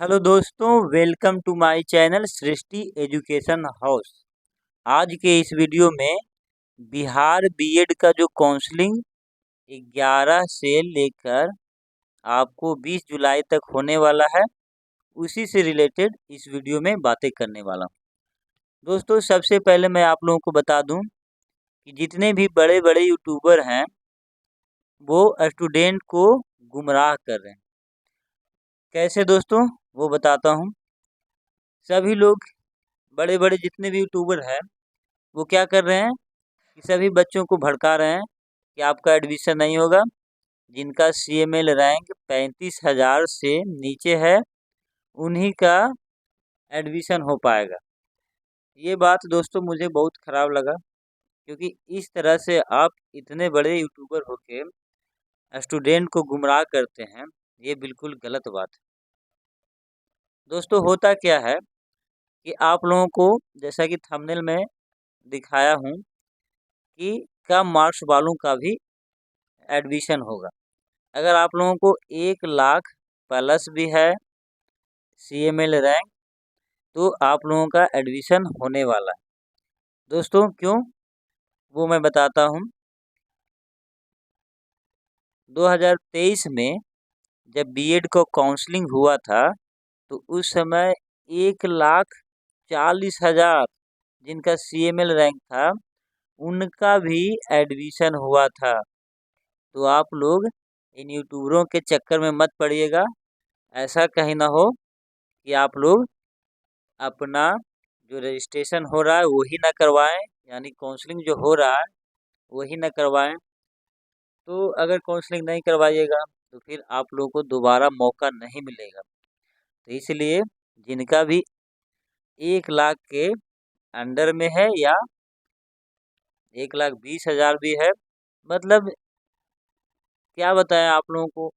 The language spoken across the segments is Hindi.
हेलो दोस्तों, welcome to my channel Srishti education house. आज के इस वीडियो में बिहार बीएड का जो काउंसलिंग 11 से लेकर आपको 20 जुलाई तक होने वाला है, उसी से रिलेटेड इस वीडियो में बातें करने वाला हूं। दोस्तों, सबसे पहले मैं आप लोगों को बता दूं कि जितने भी बड़े बड़े यूट्यूबर हैं वो स्टूडेंट को गुमराह कर रहे हैं। कैसे दोस्तों, वो बताता हूं। सभी लोग बड़े बड़े जितने भी यूट्यूबर हैं वो क्या कर रहे हैं कि सभी बच्चों को भड़का रहे हैं कि आपका एडमिशन नहीं होगा। जिनका सीएमएल रैंक 35,000 से नीचे है उन्हीं का एडमिशन हो पाएगा। ये बात दोस्तों मुझे बहुत ख़राब लगा, क्योंकि इस तरह से आप इतने बड़े यूट्यूबर होके स्टूडेंट को गुमराह करते हैं, ये बिल्कुल गलत बात है। दोस्तों, होता क्या है कि आप लोगों को जैसा कि थंबनेल में दिखाया हूँ कि कम मार्क्स वालों का भी एडमिशन होगा। अगर आप लोगों को 1 लाख प्लस भी है सीएमएल रैंक, तो आप लोगों का एडमिशन होने वाला है। दोस्तों, क्यों, वो मैं बताता हूँ। 2023 में जब बीएड को काउंसलिंग हुआ था तो उस समय 1,40,000 जिनका सीएमएल रैंक था उनका भी एडमिशन हुआ था। तो आप लोग इन यूट्यूबरों के चक्कर में मत पड़िएगा। ऐसा कहीं ना हो कि आप लोग अपना जो रजिस्ट्रेशन हो रहा है वही ना करवाएं, यानी काउंसलिंग जो हो रहा है वही ना करवाएं। तो अगर काउंसलिंग नहीं करवाइएगा तो फिर आप लोगों को दोबारा मौका नहीं मिलेगा। तो इसलिए जिनका भी 1 लाख के अंडर में है या 1,20,000 भी है, मतलब क्या बताएं आप लोगों को,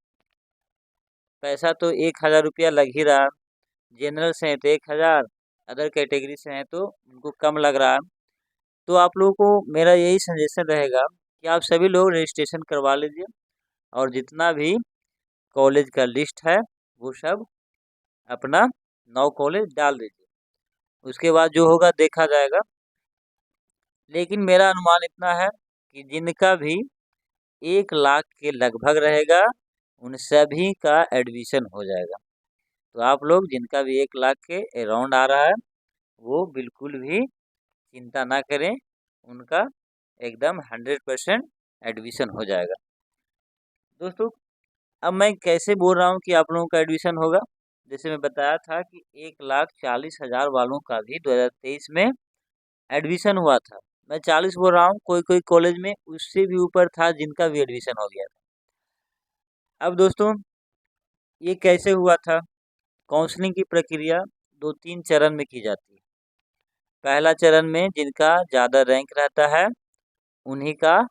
पैसा तो 1,000 रुपया लग ही रहा है। जनरल से हैं तो 1,000, अदर कैटेगरी से हैं तो उनको कम लग रहा है। तो आप लोगों को मेरा यही सजेशन रहेगा कि आप सभी लोग रजिस्ट्रेशन करवा लीजिए और जितना भी कॉलेज का लिस्ट है वो सब अपना 9 कॉलेज डाल दीजिए। उसके बाद जो होगा देखा जाएगा। लेकिन मेरा अनुमान इतना है कि जिनका भी 1 लाख के लगभग रहेगा उन सभी का एडमिशन हो जाएगा। तो आप लोग जिनका भी 1 लाख के अराउंड आ रहा है वो बिल्कुल भी चिंता ना करें, उनका एकदम 100% एडमिशन हो जाएगा। दोस्तों, अब मैं कैसे बोल रहा हूँ कि आप लोगों का एडमिशन होगा। जैसे मैं बताया था कि 1,40,000 वालों का भी 2023 में एडमिशन हुआ था। मैं 40 बोल रहा हूँ, कोई कोई कॉलेज में उससे भी ऊपर था जिनका भी एडमिशन हो गया था। अब दोस्तों, ये कैसे हुआ था। काउंसलिंग की प्रक्रिया 2-3 चरण में की जाती है। पहला चरण में जिनका ज़्यादा रैंक रहता है उन्हीं का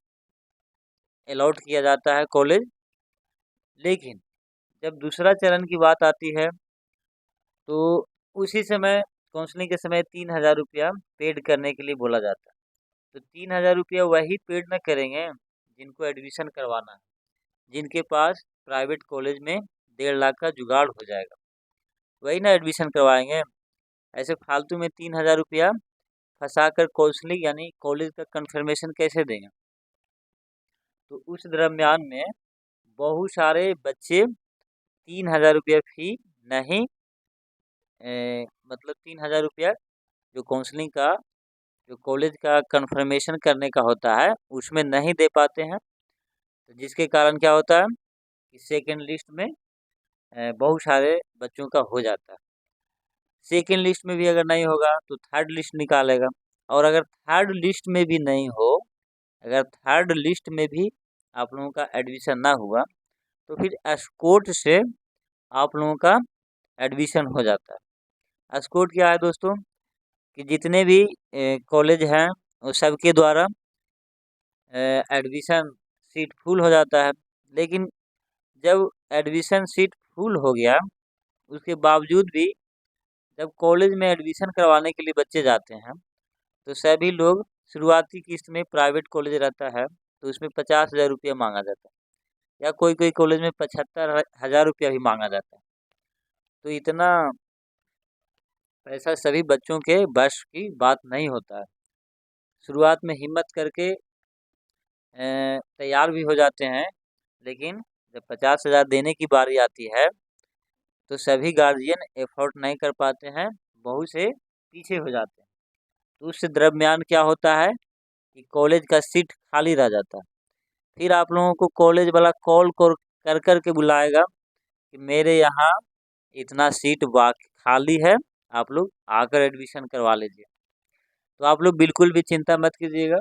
अलॉट किया जाता है कॉलेज। लेकिन जब दूसरा चरण की बात आती है तो उसी समय काउंसलिंग के समय 3,000 रुपया पेड करने के लिए बोला जाता है। तो 3,000 रुपया वही पेड न करेंगे जिनको एडमिशन करवाना है, जिनके पास प्राइवेट कॉलेज में 1.5 लाख का जुगाड़ हो जाएगा, वही ना एडमिशन करवाएंगे। ऐसे फालतू में 3,000 रुपया फंसा कर काउंसलिंग यानी कॉलेज का कंफर्मेशन कैसे देंगे। तो उस दरम्यान में बहुत सारे बच्चे 3,000 रुपया फी नहीं, मतलब 3,000 रुपया जो काउंसलिंग का जो कॉलेज का कंफर्मेशन करने का होता है उसमें नहीं दे पाते हैं। तो जिसके कारण क्या होता है कि सेकंड लिस्ट में बहुत सारे बच्चों का हो जाता है। सेकंड लिस्ट में भी अगर नहीं होगा तो थर्ड लिस्ट निकालेगा, और अगर थर्ड लिस्ट में भी नहीं हो, अगर थर्ड लिस्ट में भी आप लोगों का एडमिशन ना हुआ तो फिर एस्कॉर्ट से आप लोगों का एडमिशन हो जाता है। एस्कॉर्ट क्या है दोस्तों, कि जितने भी कॉलेज हैं वो सबके द्वारा एडमिशन सीट फुल हो जाता है। लेकिन जब एडमिशन सीट फुल हो गया उसके बावजूद भी जब कॉलेज में एडमिशन करवाने के लिए बच्चे जाते हैं तो सभी लोग शुरुआती किस्त में प्राइवेट कॉलेज रहता है तो उसमें 50,000 रुपया मांगा जाता है, या कोई कोई कॉलेज में 75,000 रुपया भी मांगा जाता है। तो इतना पैसा सभी बच्चों के बस की बात नहीं होता है। शुरुआत में हिम्मत करके तैयार भी हो जाते हैं, लेकिन जब 50,000 देने की बारी आती है तो सभी गार्जियन एफोर्ड नहीं कर पाते हैं, बहुत से पीछे हो जाते हैं। तो उस दरम्यान क्या होता है कि कॉलेज का सीट खाली रह जाता है। फिर आप लोगों को कॉलेज वाला कॉल कर के बुलाएगा कि मेरे यहाँ इतना सीट बाकी खाली है, आप लोग आकर एडमिशन करवा लीजिए। तो आप लोग बिल्कुल भी चिंता मत कीजिएगा,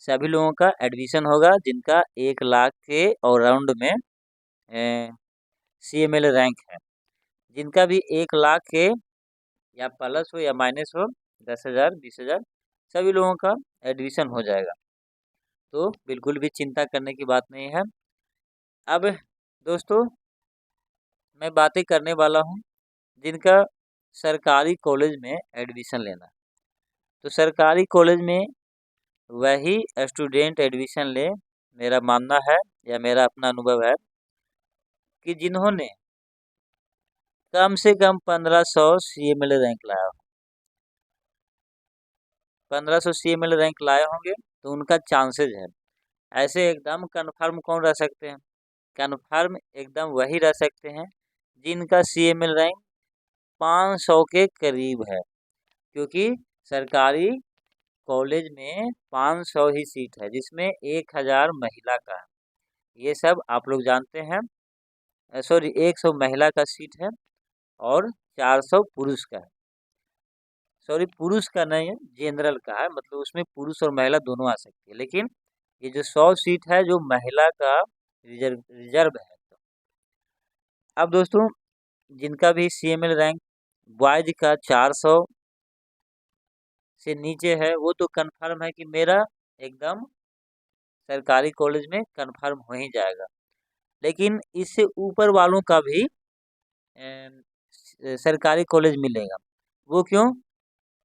सभी लोगों का एडमिशन होगा जिनका 1 लाख के और राउंड में CML रैंक है। जिनका भी 1 लाख के या प्लस हो या माइनस हो, 10,000 20,000 सभी लोगों का एडमिशन हो जाएगा। तो बिल्कुल भी चिंता करने की बात नहीं है। अब दोस्तों मैं बातें करने वाला हूँ जिनका सरकारी कॉलेज में एडमिशन लेना है। तो सरकारी कॉलेज में वही स्टूडेंट एडमिशन ले, मेरा मानना है या मेरा अपना अनुभव है कि जिन्होंने कम से कम 1500 CML रैंक लाया हो, 1500 CML रैंक लाए होंगे तो उनका चांसेज है। ऐसे एकदम कन्फर्म कौन रह सकते हैं? कन्फर्म एकदम वही रह सकते हैं जिनका CML रैंक 500 के करीब है, क्योंकि सरकारी कॉलेज में 500 ही सीट है जिसमें 1000 महिला का है। ये सब आप लोग जानते हैं। सॉरी, 100 महिला का सीट है और 400 पुरुष का है। सॉरी, पुरुष का नहीं है, जनरल का है, मतलब उसमें पुरुष और महिला दोनों आ सकती है। लेकिन ये जो 100 सीट है जो महिला का रिजर्व है। अब दोस्तों जिनका भी CML रैंक बॉयज का 400 से नीचे है वो तो कंफर्म है कि मेरा एकदम सरकारी कॉलेज में कंफर्म हो ही जाएगा। लेकिन इससे ऊपर वालों का भी सरकारी कॉलेज मिलेगा। वो क्यों?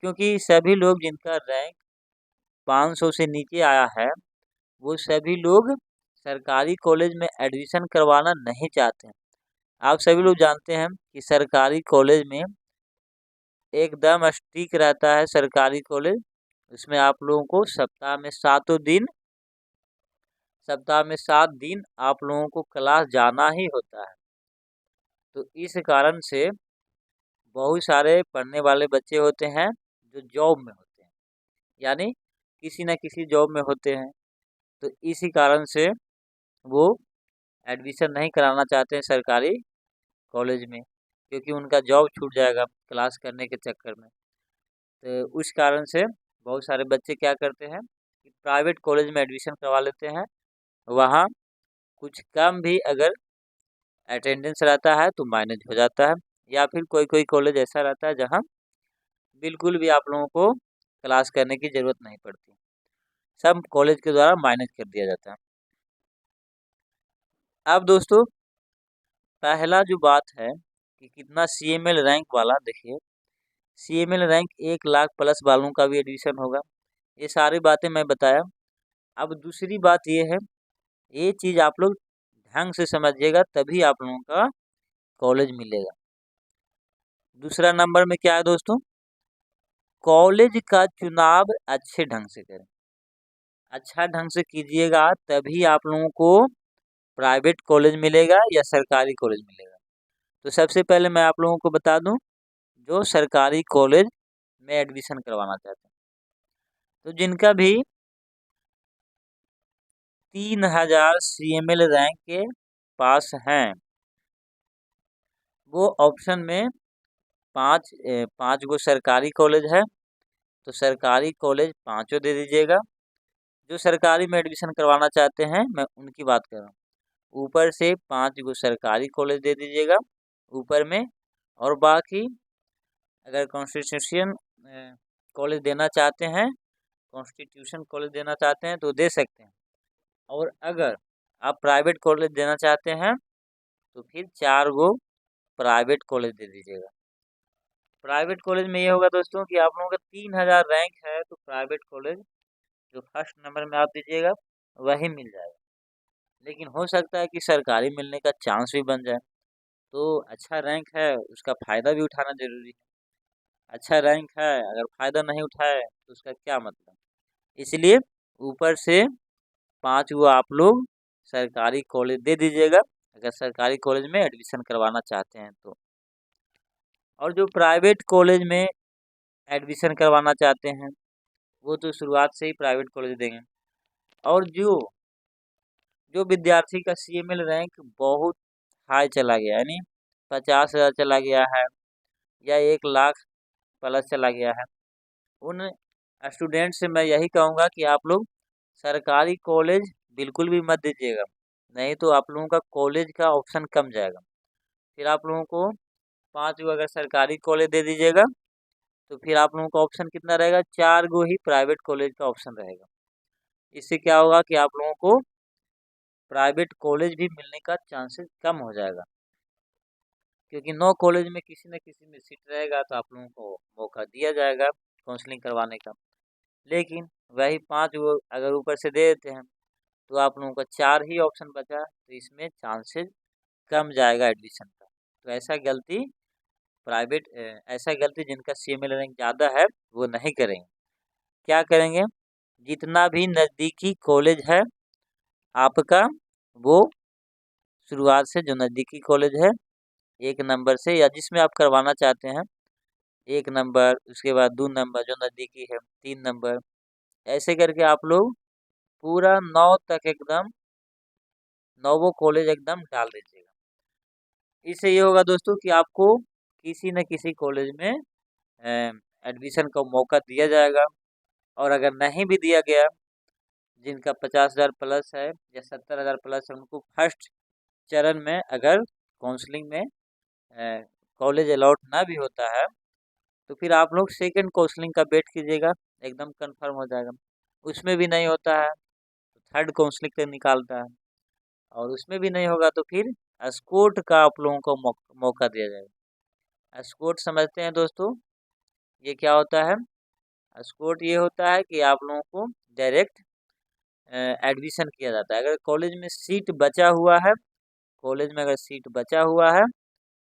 क्योंकि सभी लोग जिनका रैंक 500 से नीचे आया है वो सभी लोग सरकारी कॉलेज में एडमिशन करवाना नहीं चाहते हैं। आप सभी लोग जानते हैं कि सरकारी कॉलेज में एकदम स्ट्रिक्ट रहता है सरकारी कॉलेज। उसमें आप लोगों को सप्ताह में 7 दिन आप लोगों को क्लास जाना ही होता है। तो इस कारण से बहुत सारे पढ़ने वाले बच्चे होते हैं जो जॉब में होते हैं, यानी किसी न किसी जॉब में होते हैं। तो इसी कारण से वो एडमिशन नहीं कराना चाहते हैं सरकारी कॉलेज में, क्योंकि उनका जॉब छूट जाएगा क्लास करने के चक्कर में। तो उस कारण से बहुत सारे बच्चे क्या करते हैं कि प्राइवेट कॉलेज में एडमिशन करवा लेते हैं। वहाँ कुछ कम भी अगर अटेंडेंस रहता है तो मैनेज हो जाता है, या फिर कोई कोई कॉलेज ऐसा रहता है जहाँ बिल्कुल भी आप लोगों को क्लास करने की ज़रूरत नहीं पड़ती, सब कॉलेज के द्वारा मैनेज कर दिया जाता है। अब दोस्तों पहला जो बात है कि कितना CML रैंक वाला, देखिए CML रैंक 1 लाख प्लस वालों का भी एडमिशन होगा। ये सारी बातें मैं बताया। अब दूसरी बात ये है, ये चीज़ आप लोग ढंग से समझिएगा तभी आप लोगों का कॉलेज मिलेगा। दूसरा नंबर में क्या है दोस्तों? कॉलेज का चुनाव अच्छे ढंग से करें, अच्छा ढंग से कीजिएगा तभी आप लोगों को प्राइवेट कॉलेज मिलेगा या सरकारी कॉलेज मिलेगा। तो सबसे पहले मैं आप लोगों को बता दूं, जो सरकारी कॉलेज में एडमिशन करवाना चाहते हैं तो जिनका भी 3000 CML रैंक के पास हैं वो ऑप्शन में पाँच गो सरकारी कॉलेज है, तो सरकारी कॉलेज पाँचों दे दीजिएगा। जो सरकारी में एडमिशन करवाना चाहते हैं मैं उनकी बात कर रहा हूँ। ऊपर से 5 गो सरकारी कॉलेज दे दीजिएगा ऊपर में, और बाकी अगर कॉन्स्टिट्यूशन कॉलेज देना चाहते हैं, कॉन्स्टिट्यूशन कॉलेज देना चाहते हैं तो दे सकते हैं। और अगर आप प्राइवेट कॉलेज देना चाहते हैं तो फिर 4 गो प्राइवेट कॉलेज दे दीजिएगा। प्राइवेट कॉलेज में ये होगा दोस्तों कि आप लोगों का 3000 रैंक है तो प्राइवेट कॉलेज जो फर्स्ट नंबर में आप दीजिएगा वही मिल जाएगा। लेकिन हो सकता है कि सरकारी मिलने का चांस भी बन जाए, तो अच्छा रैंक है उसका फ़ायदा भी उठाना ज़रूरी है। अच्छा रैंक है अगर फ़ायदा नहीं उठाए तो उसका क्या मतलब। इसलिए ऊपर से 5 वो आप लोग सरकारी कॉलेज दे दीजिएगा, अगर सरकारी कॉलेज में एडमिशन करवाना चाहते हैं तो। और जो प्राइवेट कॉलेज में एडमिशन करवाना चाहते हैं वो तो शुरुआत से ही प्राइवेट कॉलेज देंगे। और जो जो विद्यार्थी का CML रैंक बहुत हाई चला गया, यानी 50,000 चला गया है या 1,00,000 प्लस चला गया है, उन स्टूडेंट से मैं यही कहूँगा कि आप लोग सरकारी कॉलेज बिल्कुल भी मत दीजिएगा, नहीं तो आप लोगों का कॉलेज का ऑप्शन कम जाएगा। फिर आप लोगों को 5 गो अगर सरकारी कॉलेज दे दीजिएगा तो फिर आप लोगों का ऑप्शन कितना रहेगा, 4 गो ही प्राइवेट कॉलेज का ऑप्शन रहेगा। इससे क्या होगा कि आप लोगों को प्राइवेट कॉलेज भी मिलने का चांसेस कम हो जाएगा, क्योंकि 9 कॉलेज में किसी न किसी में सीट रहेगा तो आप लोगों को मौका दिया जाएगा काउंसलिंग करवाने का। लेकिन वही 5 वो अगर ऊपर से दे देते हैं तो आप लोगों का 4 ही ऑप्शन बचा, तो इसमें चांसेस कम जाएगा एडमिशन का। तो ऐसा गलती जिनका CML रैंक ज़्यादा है वो नहीं करेंगे। क्या करेंगे, जितना भी नज़दीकी कॉलेज है आपका, वो शुरुआत से जो नज़दीकी कॉलेज है 1 नंबर से या जिसमें आप करवाना चाहते हैं 1 नंबर, उसके बाद 2 नंबर जो नज़दीकी है 3 नंबर, ऐसे करके आप लोग पूरा 9 तक एकदम 9 कॉलेज एकदम डाल दीजिएगा। इससे ये होगा दोस्तों कि आपको किसी न किसी कॉलेज में एडमिशन का मौका दिया जाएगा। और अगर नहीं भी दिया गया, जिनका 50,000 प्लस है या 70,000 प्लस है, उनको फर्स्ट चरण में अगर काउंसलिंग में कॉलेज अलॉट ना भी होता है तो फिर आप लोग सेकंड काउंसलिंग का वेट कीजिएगा, एकदम कंफर्म हो जाएगा। उसमें भी नहीं होता है तो थर्ड काउंसलिंग का निकालता है, और उसमें भी नहीं होगा तो फिर एस्कॉर्ट का आप लोगों को मौका दिया जाएगा। एस्कॉर्ट समझते हैं दोस्तों, ये क्या होता है। एस्कॉर्ट ये होता है कि आप लोगों को डायरेक्ट एडमिशन किया जाता है। अगर कॉलेज में सीट बचा हुआ है, कॉलेज में अगर सीट बचा हुआ है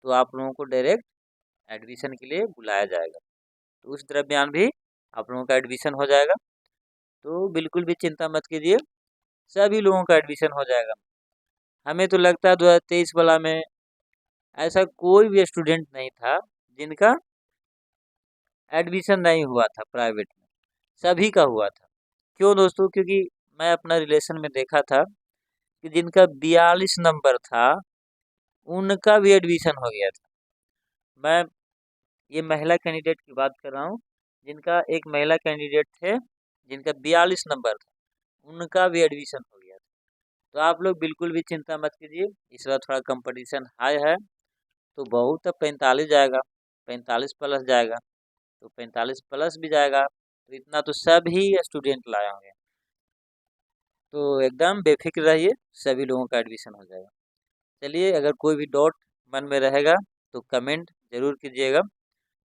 तो आप लोगों को डायरेक्ट एडमिशन के लिए बुलाया जाएगा, तो उस दरमियान भी आप लोगों का एडमिशन हो जाएगा। तो बिल्कुल भी चिंता मत कीजिए, सभी लोगों का एडमिशन हो जाएगा। हमें तो लगता है 2023 वाला में ऐसा कोई भी स्टूडेंट नहीं था जिनका एडमिशन नहीं हुआ था प्राइवेट में, सभी का हुआ था। क्यों दोस्तों, क्योंकि मैं अपना रिलेशन में देखा था कि जिनका 42 नंबर था उनका भी एडमिशन हो गया था। मैं ये महिला कैंडिडेट की बात कर रहा हूँ, जिनका एक महिला कैंडिडेट थे जिनका 42 नंबर था, उनका भी एडमिशन हो गया था। तो आप लोग बिल्कुल भी चिंता मत कीजिए, इस बार थोड़ा कंपटीशन हाई है तो बहुत 45 जाएगा, 45 प्लस जाएगा, तो 45 प्लस भी जाएगा तो इतना तो सभी स्टूडेंट लाए होंगे। तो एकदम बेफिक्र रहिए, सभी लोगों का एडमिशन हो जाएगा। चलिए, अगर कोई भी डाउट मन में रहेगा तो कमेंट ज़रूर कीजिएगा।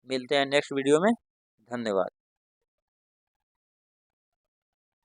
मिलते हैं नेक्स्ट वीडियो में। धन्यवाद।